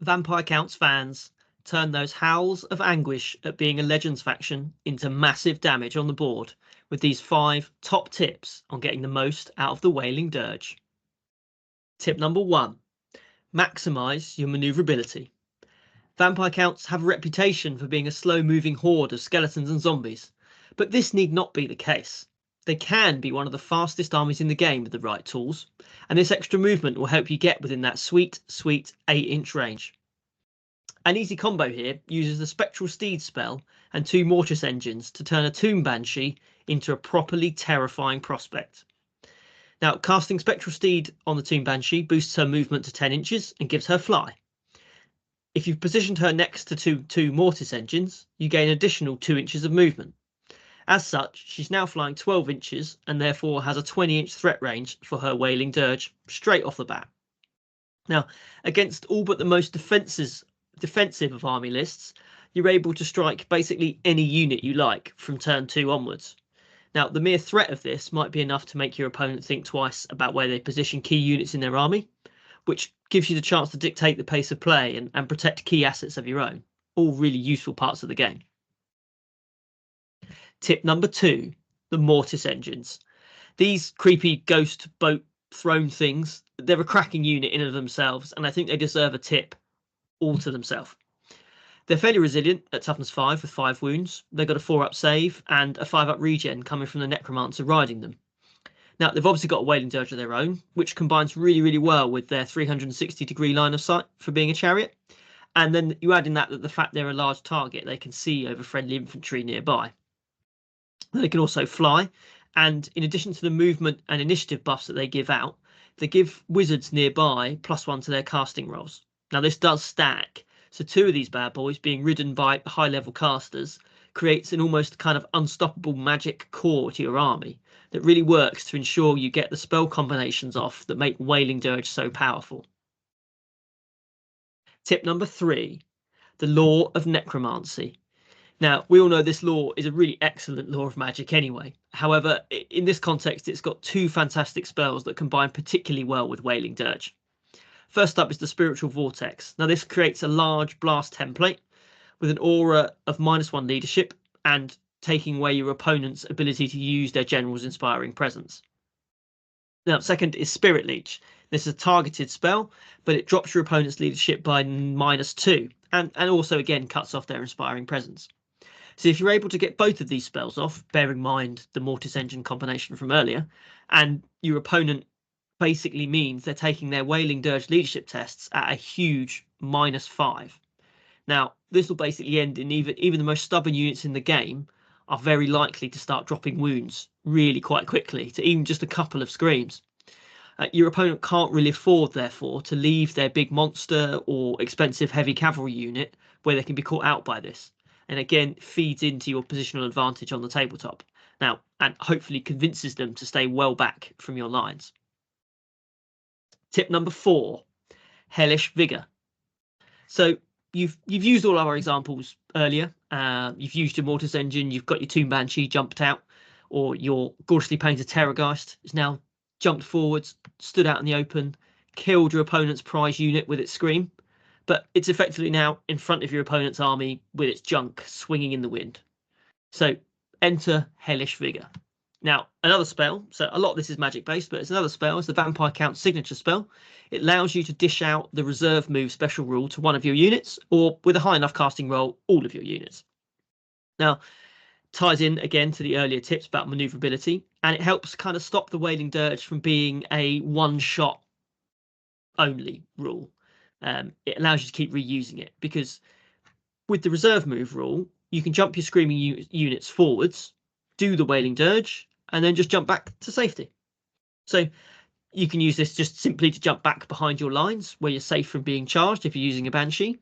Vampire Counts fans turn those howls of anguish at being a Legends faction into massive damage on the board with these 5 top tips on getting the most out of the Wailing Dirge. Tip number 1. Maximise your maneuverability. Vampire Counts have a reputation for being a slow-moving horde of skeletons and zombies, but this need not be the case. They can be one of the fastest armies in the game with the right tools, and this extra movement will help you get within that sweet 8-inch range. An easy combo here uses the Spectral Steed spell and 2 Mortis engines to turn a Tomb Banshee into a properly terrifying prospect. Now, casting Spectral Steed on the Tomb Banshee boosts her movement to 10 inches and gives her fly. If you've positioned her next to two Mortis engines, you gain an additional 2 inches of movement. As such, she's now flying 12 inches and therefore has a 20-inch threat range for her Wailing Dirge straight off the bat. Now, against all but the most defensive of army lists, you're able to strike basically any unit you like from turn 2 onwards. Now, the mere threat of this might be enough to make your opponent think twice about where they position key units in their army, which gives you the chance to dictate the pace of play and protect key assets of your own. All really useful parts of the game. Tip number 2, the Mortis engines. These creepy ghost boat throne things, they're a cracking unit in and of themselves, and I think they deserve a tip all to themselves. They're fairly resilient at toughness 5 with 5 wounds. They've got a 4-up save and a 5-up regen coming from the Necromancer riding them. Now, they've obviously got a Wailing Dirge of their own, which combines really well with their 360-degree line of sight for being a chariot. And then you add in that the fact they're a large target, they can see over friendly infantry nearby. They can also fly, and in addition to the movement and initiative buffs that they give out, they give wizards nearby +1 to their casting rolls. Now, this does stack, so 2 of these bad boys being ridden by high-level casters creates an almost kind of unstoppable magic core to your army that really works to ensure you get the spell combinations off that make Wailing Dirge so powerful. Tip number 3, the Law of Necromancy. Now, we all know this law is a really excellent law of magic anyway. However, in this context, it's got 2 fantastic spells that combine particularly well with Wailing Dirge. First up is the Spiritual Vortex. Now, this creates a large blast template with an aura of -1 leadership and taking away your opponent's ability to use their general's inspiring presence. Now, second is Spirit Leech. This is a targeted spell, but it drops your opponent's leadership by -2 and also again cuts off their inspiring presence. So if you're able to get both of these spells off, bearing in mind the Mortis engine combination from earlier, and your opponent basically means they're taking their Wailing Dirge leadership tests at a huge -5. Now, this will basically end in even the most stubborn units in the game are very likely to start dropping wounds really quite quickly to even just a couple of screams. Your opponent can't really afford, therefore, to leave their big monster or expensive heavy cavalry unit where they can be caught out by this. And again, feeds into your positional advantage on the tabletop. Now, and hopefully convinces them to stay well back from your lines. Tip number 4, Hellish Vigor. So you've used all our examples earlier. You've used your Mortis engine, you've got your Tomb Banshee jumped out, or your gorgeously painted Terrorgeist is now jumped forwards, stood out in the open, killed your opponent's prize unit with its scream, but it's effectively now in front of your opponent's army with its junk swinging in the wind. So enter Hellish Vigor. Now, another spell, so a lot of this is magic based, but it's another spell, it's the Vampire Count signature spell. It allows you to dish out the reserve move special rule to one of your units, or with a high enough casting roll, all of your units. Now, ties in again to the earlier tips about maneuverability, and it helps kind of stop the Wailing Dirge from being a one-shot only rule. It allows you to keep reusing it, because with the reserve move rule, you can jump your screaming units forwards, do the Wailing Dirge, and then just jump back to safety. So you can use this just simply to jump back behind your lines where you're safe from being charged if you're using a Banshee.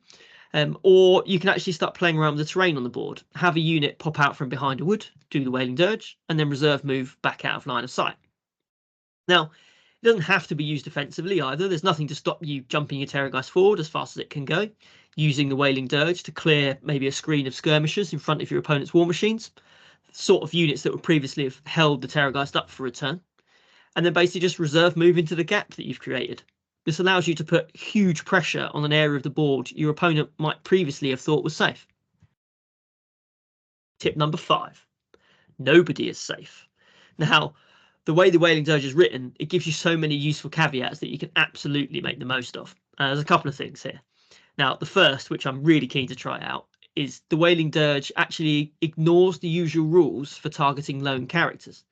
Or you can actually start playing around with the terrain on the board, have a unit pop out from behind a wood, do the Wailing Dirge, and then reserve move back out of line of sight. Now, it doesn't have to be used defensively either. There's nothing to stop you jumping your Terrorgeist forward as fast as it can go, using the Wailing Dirge to clear maybe a screen of skirmishers in front of your opponent's war machines, sort of units that would previously have held the Terrorgeist up for a turn, and then basically just reserve move into the gap that you've created. This allows you to put huge pressure on an area of the board your opponent might previously have thought was safe. Tip number 5, nobody is safe. Now, the way the Wailing Dirge is written, it gives you so many useful caveats that you can absolutely make the most of. There's a couple of things here. Now, the first, which I'm really keen to try out, is the Wailing Dirge actually ignores the usual rules for targeting lone characters,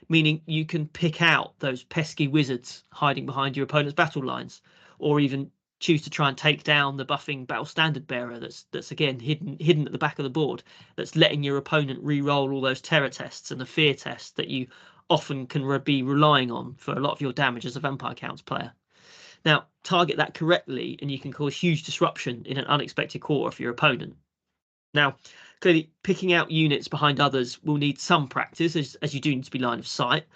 meaning you can pick out those pesky wizards hiding behind your opponent's battle lines, or even choose to try and take down the buffing battle standard bearer that's again hidden at the back of the board, that's letting your opponent re-roll all those terror tests and the fear tests that you often can be relying on for a lot of your damage as a Vampire Counts player. Now, target that correctly and you can cause huge disruption in an unexpected quarter for your opponent. Now, clearly, picking out units behind others will need some practice, as you do need to be line of sight.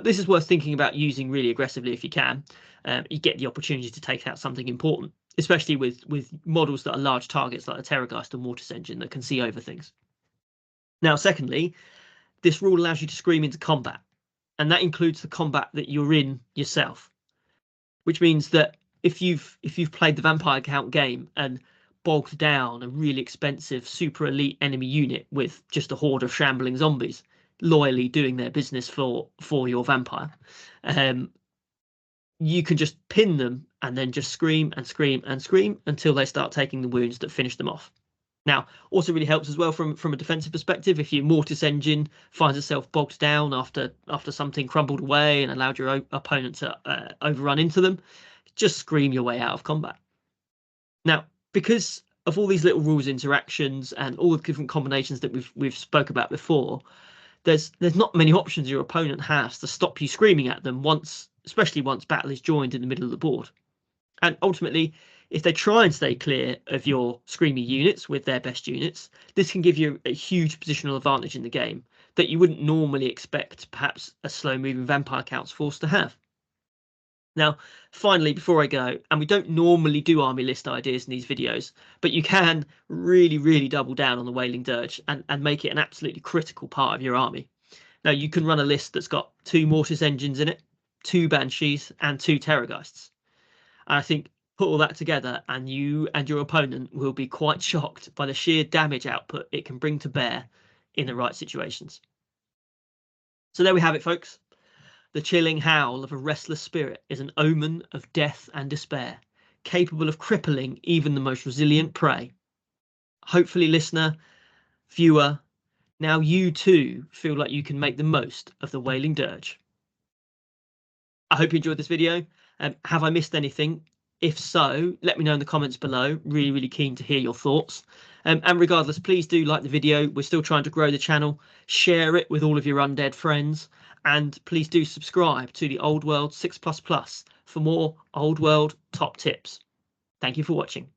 This is worth thinking about using really aggressively if you can. You get the opportunity to take out something important, especially with models that are large targets like the Terrorgeist or Mortis engine that can see over things. Now, secondly, this rule allows you to scream into combat, and that includes the combat that you're in yourself, which means that if you've played the Vampire Count game and bogged down a really expensive super elite enemy unit with just a horde of shambling zombies loyally doing their business for your vampire, you can just pin them and then just scream and scream and scream until they start taking the wounds that finish them off. Now, also really helps as well from a defensive perspective. If your Mortis engine finds itself bogged down after something crumbled away and allowed your opponent to overrun into them, just scream your way out of combat. Now, because of all these little rules, interactions, and all the different combinations that we've spoke about before, there's not many options your opponent has to stop you screaming at them especially once battle is joined in the middle of the board. And ultimately, if they try and stay clear of your screamy units with their best units, this can give you a huge positional advantage in the game that you wouldn't normally expect perhaps a slow-moving Vampire Counts force to have. Now, finally, before I go, and we don't normally do army list ideas in these videos, but you can really, really double down on the Wailing Dirge and make it an absolutely critical part of your army. Now, you can run a list that's got 2 Mortis engines in it, 2 Banshees, and 2 Terrorgeists. And I think put all that together and you and your opponent will be quite shocked by the sheer damage output it can bring to bear in the right situations. So there we have it, folks. The chilling howl of a restless spirit is an omen of death and despair, capable of crippling even the most resilient prey. Hopefully, listener, viewer, now you too feel like you can make the most of the Wailing Dirge. I hope you enjoyed this video. Have I missed anything? If so, let me know in the comments below. Really, really keen to hear your thoughts. And regardless, please do like the video. We're still trying to grow the channel. Share it with all of your undead friends. And please do subscribe to the Old World 6++ for more Old World top tips. Thank you for watching.